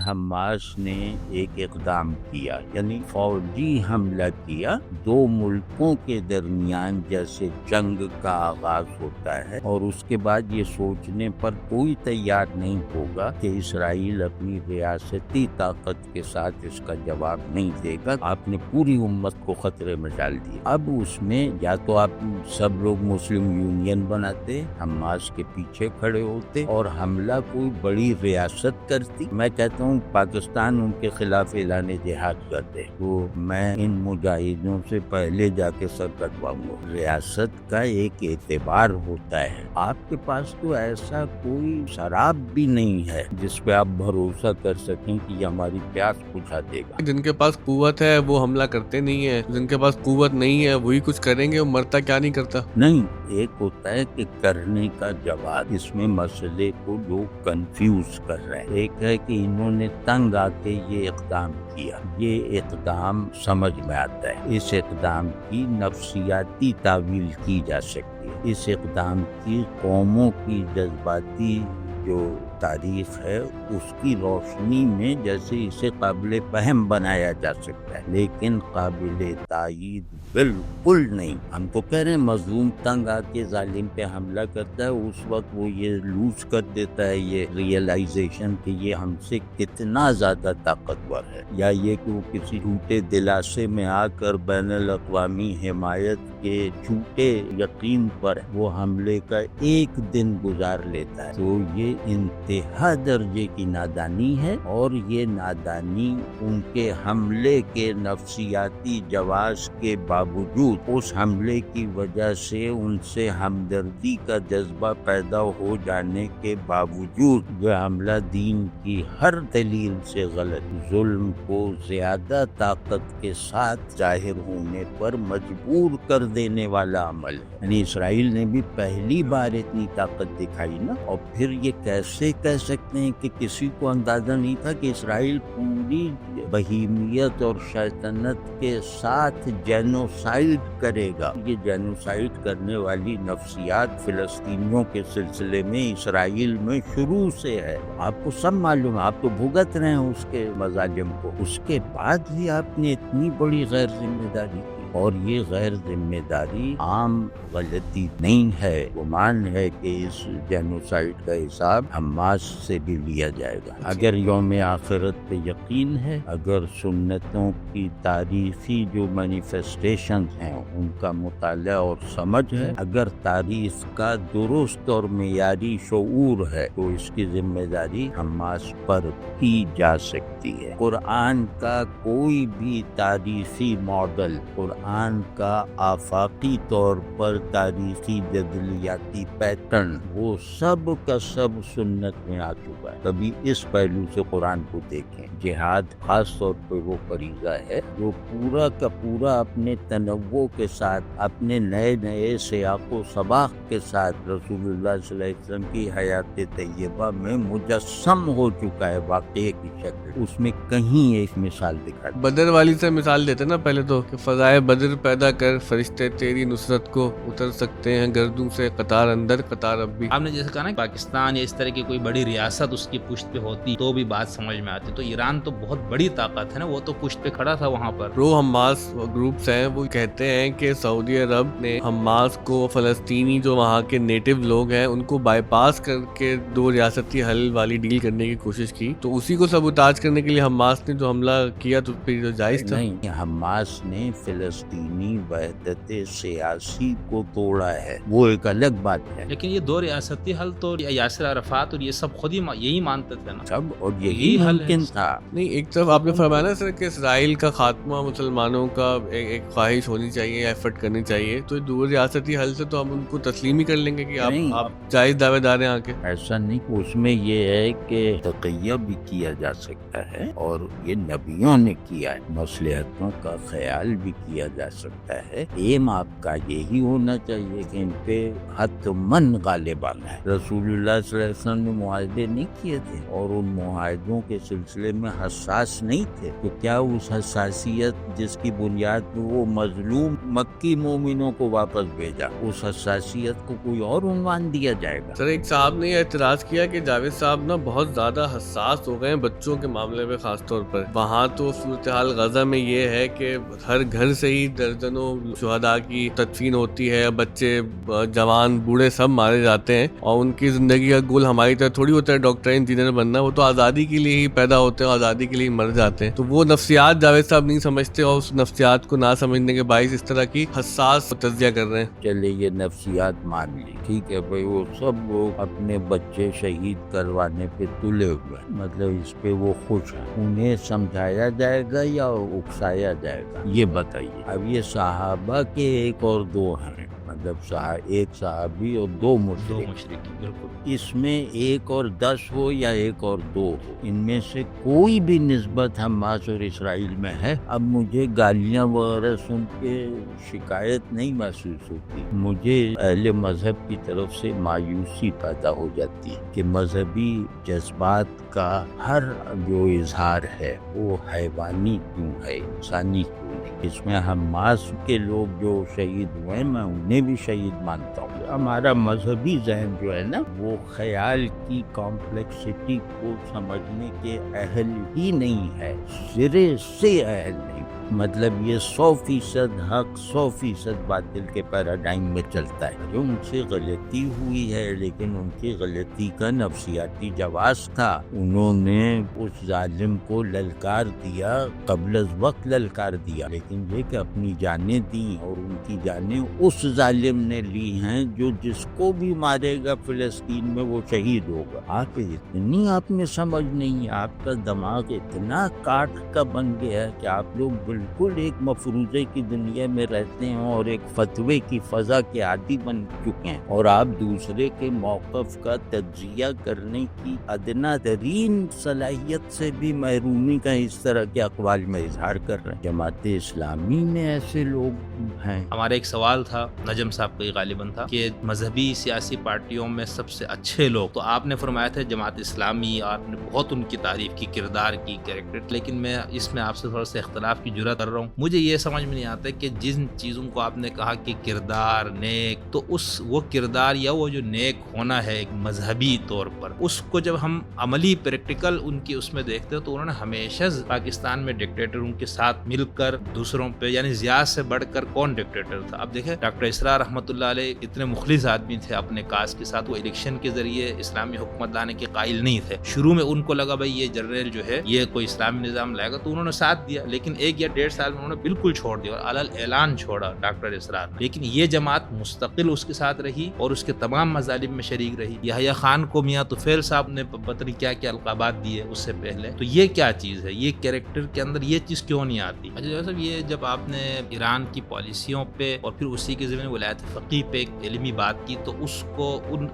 Hamas نے ایک اقدام کیا، یعنی فوجی حملہ کیا، دو ملکوں کے درمیان جیسے جنگ کا آغاز ہوتا ہے، اور اس کے بعد یہ سوچنے پر کوئی تیار نہیں ہوگا کہ اسرائیل اپنی ریاستی طاقت کے ساتھ اس کا جواب نہیں دے گا۔ آپ نے پوری امت کو خطرے میں ڈال دیا۔ اب اس میں یا تو آپ سب لوگ مسلم یونین بناتے، حماس کے پیچھے کھڑے ہوتے اور حملہ کوئی بڑی ریاست کرتی۔ میں کہتا ہوں پاکستان ان کے خلاف اعلان جہاد کر دے تو میں ان مجاہدوں سے پہلے جا کے سر کٹواؤں گا۔ ریاست کا ایک اعتبار ہوتا ہے، آپ کے پاس تو ایسا کوئی شراب بھی نہیں ہے جس پہ آپ بھروسہ کر سکیں کہ یہ ہماری پیاس بجھا دے گا۔ جن کے پاس قوت ہے وہ حملہ کرتے نہیں ہیں، جن کے پاس قوت نہیں ہے وہی کچھ کریں گے، وہ مرتا کیا نہیں کرتا۔ نہیں، ایک ہوتا ہے کہ کرنے کا جواب، اس میں مسئلے کو لوگ کنفیوز کر رہے ہیں۔ ایک ہے کہ انہوں نے تنگ آ کے یہ اقدام کیا، یہ اقدام سمجھ میں آتا ہے، اس اقدام کی نفسیاتی تعویل کی جا سکتی ہے، اس اقدام کی قوموں کی جذباتی جو تاریخ ہے اس کی روشنی میں جیسے اسے قابل فہم بنایا جا سکتا ہے، لیکن قابل تائید بالکل نہیں۔ ہم تو کہہ رہے ہیں مظلوم تنگ آ کے ظالم پہ حملہ کرتا ہے، اس وقت وہ یہ لوز کر دیتا ہے یہ ریئلائزیشن کہ یہ ہم سے کتنا زیادہ طاقتور ہے، یا یہ کہ وہ کسی جھوٹے دلاسے میں آ کر بین الاقوامی حمایت کے جھوٹے یقین پر وہ حملے کا ایک دن گزار لیتا ہے۔ تو یہ انتہا درجے کی نادانی ہے، اور یہ نادانی ان کے حملے کے نفسیاتی جواز کے باوجود، اس حملے کی وجہ سے ان سے ہمدردی کا جذبہ پیدا ہو جانے کے باوجود، یہ حملہ دین کی ہر دلیل سے غلط، ظلم کو زیادہ طاقت کے ساتھ ظاہر ہونے پر مجبور کر دینے والا عمل ہے۔ یعنی اسرائیل نے بھی پہلی بار اتنی طاقت دکھائی نا، اور پھر یہ کیسے کہہ سکتے ہیں کہ کسی کو اندازہ نہیں تھا کہ اسرائیل پوری بہیمیت اور شیطنت کے ساتھ جینوسائیڈ کرے گا۔ یہ جینوسائیڈ کرنے والی نفسیات فلسطینیوں کے سلسلے میں اسرائیل میں شروع سے ہے، آپ کو سب معلوم ہے، آپ تو بھگت رہے ہیں اس کے مظالم کو، اس کے بعد بھی آپ نے اتنی بڑی غیر ذمہ داری کی۔ اور یہ غیر ذمہ داری عام غلطی نہیں ہے، گمان ہے کہ اس جینوسائیڈ کا حساب حماس سے بھی لیا جائے گا۔ اگر یوم آخرت پہ یقین ہے، اگر سنتوں کی تاریخی جو مینیفیسٹیشنز ہیں ان کا مطالعہ اور سمجھ ہے، اگر تاریخ کا درست اور معیاری شعور ہے، تو اس کی ذمہ داری حماس پر کی جا سکتی ہے۔ قرآن کا کوئی بھی تاریخی ماڈل، قرآن کا آفاقی طور پر تاریخی جدلیاتی پیٹرن، وہ سب کا سب سنت میں آ چکا ہے۔ کبھی اس پہلو سے قرآن کو دیکھیں، جہاد خاص طور پہ وہ فریضہ ہے جو پورا کا پورا اپنے تنوع کے ساتھ، اپنے نئے نئے سیاق و سباق کے ساتھ رسول اللہ صلی اللہ علیہ وسلم کی حیات طیبہ میں مجسم ہو چکا ہے واقعے کی شکل، اس میں کہیں ایک مثال دکھا۔ بدر والی سے مثال دیتے نا پہلے تو، کہ فضائے بدر پیدا کر فرشتے تیری نصرت کو اتر سکتے ہیں گردوں سے، قطار اندر قطار اب بھی۔ آپ نے جیسے کہا نا پاکستان یا اس طرح کی کوئی بڑی ریاست اس کی پشت پہ ہوتی تو بھی بات سمجھ میں آتی، تو ایران تو بہت بڑی طاقت ہے نا، وہ تو پشت پہ کھڑا تھا وہاں پر۔ پرو حماس گروپس ہیں وہ کہتے ہیں کہ سعودی عرب نے حماس کو، فلسطینی جو وہاں کے نیٹو لوگ ہیں ان کو بائی پاس کر کے دو ریاستی حل والی ڈیل کرنے کی کوشش کی، تو اسی کو سبوتاج کرنے کے لیے حماس نے جو حملہ کیا تو پھر جو جائز تھا؟ نہیں، حماس نے فلسطینی وحدت سیاسی کو توڑا ہے، وہ ایک الگ بات ہے۔ لیکن یہ دو ریاستی حل تو یاسر عرفات اور یہ سب خود ہی یہی مانتے تھے نا سب، اور یہی ممکن تھا۔ نہیں، ایک طرف آپ نے فرمایا نا سر کہ اسرائیل کا خاتمہ مسلمانوں کا ایک خواہش ہونی چاہیے، ایفرٹ کرنی چاہیے، تو دو ریاستی حل سے تو ہم ان کو تسلیم ہی کر لیں گے کہ آپ جائز دعوے دار ہیں آگے۔ ایسا نہیں، اس میں یہ ہے کہ تقیہ بھی کیا جا سکتا ہے، اور یہ نبیوں نے کیا ہے، مصلحتوں کا خیال بھی کیا کیا جا سکتا ہے. ایم آپ کا یہی ہونا چاہیے کہ ان پہ حتماً غالب آنا ہے. رسول اللہ صلی اللہ علیہ وسلم نے معاہدے نہیں کیے تھے اور ان معاہدوں کے سلسلے میں حساس نہیں تھے، تو کیا اس حساسیت جس کی بنیاد پہ وہ مظلوم مکی مومنوں کو واپس بھیجا، اس حساسیت کو کوئی اور عنوان دیا جائے گا؟ سر، ایک صاحب نے یہ اعتراض کیا کہ جاوید صاحب نا بہت زیادہ حساس ہو گئے ہیں بچوں کے معاملے میں، خاص طور پر وہاں تو صورتحال غزہ میں یہ ہے کہ ہر گھر سے ہی درجنوں شہداء کی تدفین ہوتی ہے، بچے جوان بوڑھے سب مارے جاتے ہیں، اور ان کی زندگی کا گول ہماری طرح تھوڑی ہوتا ہے ڈاکٹر انجینئر بننا، وہ تو آزادی کے لیے ہی پیدا ہوتے ہیں، آزادی کے لیے مر جاتے ہیں. تو وہ نفسیات جاوید صاحب نہیں سمجھتے، اور اس نفسیات کو نہ سمجھنے کے باعث اس طرح کی حساس تجزیہ کر رہے ہیں. چلے یہ نفسیات مان لی، ٹھیک ہے بھائی، وہ سب لوگ اپنے بچے شہید کروانے پہ تلے ہوئے، مطلب اس پہ وہ خوش ہیں. انہیں سمجھایا جائے گا یا اکسایا جائے گا، یہ بتائیے. اب یہ صحابہ کے ایک اور دو ہیں، مطلب ایک صحابی اور دو مشرک، بالکل. اس میں ایک اور 10 ہو یا ایک اور 2 ہو، ان میں سے کوئی بھی نسبت حماس اور اسرائیل میں ہے. اب مجھے گالیاں وغیرہ سن کے شکایت نہیں محسوس ہوتی، مجھے اہل مذہب کی طرف سے مایوسی پیدا ہو جاتی ہے کہ مذہبی جذبات کا ہر جو اظہار ہے وہ حیوانی کیوں ہے، انسانی کیوں نہیں. اس میں حماس کے لوگ جو شہید ہوئے میں انہیں بھی شہید مانتا ہوں. ہمارا مذہبی ذہن جو ہے نا وہ خیال کی کمپلیکسٹی کو سمجھنے کے اہل ہی نہیں ہے، سرے سے اہل نہیں. مطلب یہ 100% حق 100% باطل کے پیراڈائم میں چلتا ہے. جو ان سے غلطی ہوئی ہے لیکن ان کی غلطی کا نفسیاتی جواز تھا، انہوں نے اس ظالم کو للکار دیا، قبل از وقت للکار دیا، لیکن یہ کہ اپنی جانیں دیں، اور ان کی جانیں اس ظالم نے لی ہیں جو جس کو بھی مارے گا فلسطین میں وہ شہید ہوگا. آپ میں سمجھ نہیں ہے، آپ کا دماغ اتنا کاٹ کا بن گیا ہے کہ آپ لوگ بالکل ایک مفروضے کی دنیا میں رہتے ہیں اور ایک فتوے کی فضا کے عادی بن چکے ہیں، اور آپ دوسرے کے موقف کا تجزیہ کرنے کی ادنا ترین صلاحیت سے بھی محرومی کا اس طرح کے اقوال میں اظہار کر رہے ہیں. جماعت اسلامی میں ایسے لوگ ہیں. ہمارا ایک سوال تھا نجم صاحب کا ہی غالباً تھا کہ مذہبی سیاسی پارٹیوں میں سب سے اچھے لوگ، تو آپ نے فرمایا تھا جماعت اسلامی، آپ نے بہت ان کی تعریف کی، کردار کی، کریکٹر، لیکن میں اس میں آپ سے تھوڑا سا اختلاف کی جرات کر رہا ہوں. مجھے یہ سمجھ میں نہیں آتا کہ جن چیزوں کو آپ نے کہا کہ کردار نیک، تو وہ کردار یا وہ جو نیک ہونا ہے ایک مذہبی طور پر، اس کو جب ہم عملی پریکٹیکل ان کی اس میں دیکھتے ہیں تو انہوں نے ہمیشہ پاکستان میں ڈکٹیٹروں کے ساتھ مل کر دوسروں پہ، یعنی ضیاء سے بڑھ کر کون ڈکٹیٹر تھا؟ اب دیکھیں ڈاکٹر اسرار رحمۃ اللہ علیہ اتنے مخلص آدمی تھے اپنے کاز کے ساتھ، وہ الیکشن کے ذریعے اسلامی حکومت لانے کے قائل نہیں تھے. شروع میں ان کو لگا بھائی یہ جنرل جو ہے یہ کوئی اسلامی نظام لائے گا، تو انہوں نے ساتھ دیا، لیکن 1 یا 1.5 سال میں انہوں نے بالکل چھوڑ دیا اور علل اعلان چھوڑا ڈاکٹر اسرار نے. لیکن یہ جماعت مستقل اس کے ساتھ رہی اور اس کے تمام مظالم میں شریک رہی. یحییٰ خان کو میاں طفیل صاحب نے پتہ کیا کیا القابات دیے اس سے پہلے. تو یہ کیا چیز ہے؟ یہ کیریکٹر کے اندر یہ چیز کیوں نہیں آتی؟ اچھا صاحب، یہ جب آپ نے ایران کی پالیسیوں پہ اور پھر اسی کے ضمن ولایت فقیہ پہ ایک علمی بات کی، تو اس کو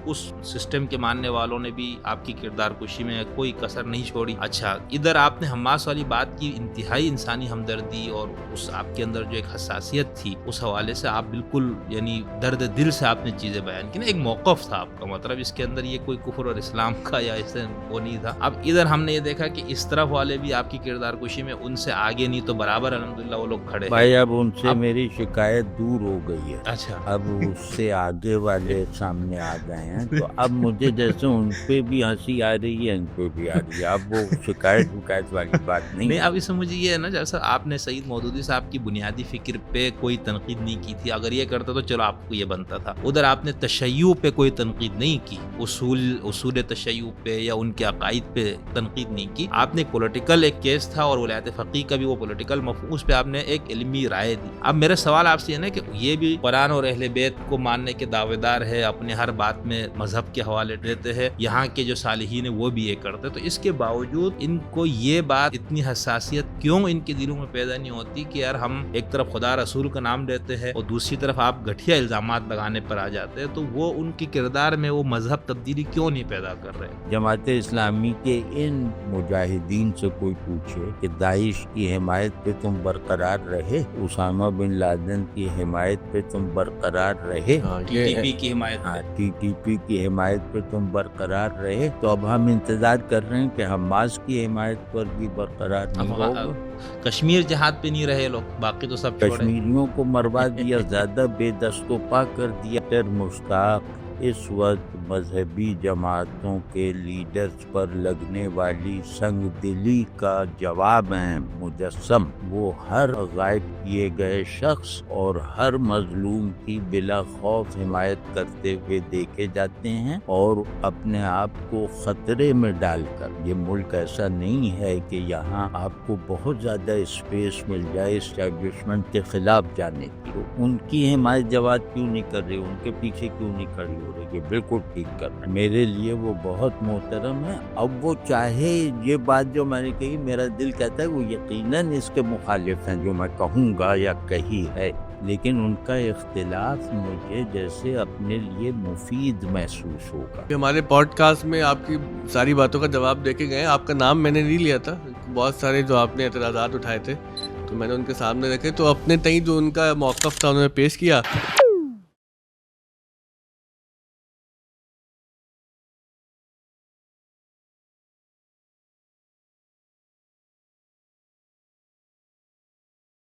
اس سسٹم کے ماننے والوں نے بھی آپ کی کردار کشی میں کوئی کسر نہیں چھوڑی. اچھا، ادھر آپ نے حماس والی بات کی، انتہائی انسانی ہمدردی اور اس آپ کے اندر جو ایک حساسیت تھی اس حوالے سے آپ بالکل یعنی درد دل سے آپ نے چیزیں بیان کی نا. ایک موقف تھا آپ کا، مطلب اس کے اندر یہ کوئی کفر اور اسلام کا یا اس سے وہ نہیں تھا. اب ادھر ہم نے یہ دیکھا کہ اس طرف والے بھی آپ کی کردار کشی میں ان سے آگے نہیں تو برابر الحمدللہ وہ لوگ کھڑے بھائی. اب ان سے میری شکایت دور ہو گئی ہے. اچھا، اب اس سے آگے والے سامنے آ گئے ہیں، تو اب مجھے جیسے ان پہ بھی ہنسی آ رہی ہے ان پہ بھی آ رہی ہے. اب وہ شکایت والی بات نہیں. اب اس میں مجھے یہ ہے نا، جیسا آپ نے سعید مودودی صاحب کی بنیادی فکر پہ کوئی تنقید نہیں کی تھی، اگر یہ کرتا تو چلو آپ کو یہ بنتا تھا. ادھر آپ نے تشیع پہ کوئی تنقید نہیں کی، اصول تشیع پہ یا ان کے عقائد پہ تنقید نہیں کی. آپ نے پولیٹیکل ایک کیس تھا اور ولایت فقیہ کا بھی وہ پولیٹیکل مفہوم، اس پہ آپ نے ایک علمی رائے دی. اب میرا سوال آپ سے یہ نا کہ یہ بھی قرآن اور اہل بیت کو ماننے کے دعوے دار ہے، اپنے ہر بات میں مذہب کے حوالے دیتے ہیں، یہاں کے جو صالحین ہیں وہ بھی یہ کرتے، تو اس کے باوجود ان کو یہ بات اتنی حساسیت کیوں ان کے دلوں میں پیدا پیدا نہیں ہوتی کہ یار ہم ایک طرف خدا رسول کا نام لیتے ہیں اور دوسری طرف آپ گھٹیا الزامات لگانے پر آ جاتے ہیں. تو وہ ان کی کردار میں وہ مذہب تبدیلی کیوں نہیں پیدا کر رہے؟ جماعت اسلامی کے ان مجاہدین سے کوئی پوچھے کہ داعش کی حمایت پہ تم برقرار رہے, اسامہ بن لادن کی حمایت پہ تم برقرار رہے, TTP کی حمایت TTP کی حمایت پہ تم برقرار رہے, تو اب ہم انتظار کر رہے ہیں کہ حماس کی حمایت پر بھی برقرار نہیں ہوگا. کشمیر جہاد پہ نہیں رہے لوگ, باقی تو سب چھوڑے. کشمیریوں کو مروا دیا, زیادہ بے دست و پا کر دیا. مشتاق اس وقت مذہبی جماعتوں کے لیڈرز پر لگنے والی سنگ دلی کا جواب ہے مجسم. وہ ہر غائب کیے گئے شخص اور ہر مظلوم کی بلا خوف حمایت کرتے ہوئے دیکھے جاتے ہیں, اور اپنے آپ کو خطرے میں ڈال کر. یہ ملک ایسا نہیں ہے کہ یہاں آپ کو بہت زیادہ اسپیس مل جائے اسٹیبلشمنٹ کے خلاف جانے کی. تو ان کی حمایت جواد کیوں نہیں کر رہے, ان کے پیچھے کیوں نہیں کھڑی ہو رہی؟ یہ بالکل ٹھیک کر رہے ہیں. میرے لیے وہ بہت محترم ہے. اب وہ چاہے یہ بات جو میں نے کہی, میرا دل کہتا ہے وہ یقیناً اس کے مخالف ہیں جو میں کہوں گا یا کہی ہے, لیکن ان کا اختلاف مجھے جیسے اپنے لیے مفید محسوس ہوگا. ہمارے پوڈ کاسٹ میں آپ کی ساری باتوں کا جواب دے کے گئے. آپ کا نام میں نے نہیں لیا تھا, بہت سارے جو آپ نے اعتراضات اٹھائے تھے تو میں نے ان کے سامنے رکھے, تو اپنے تئیں جو ان کا موقف تھا انہوں نے پیش کیا.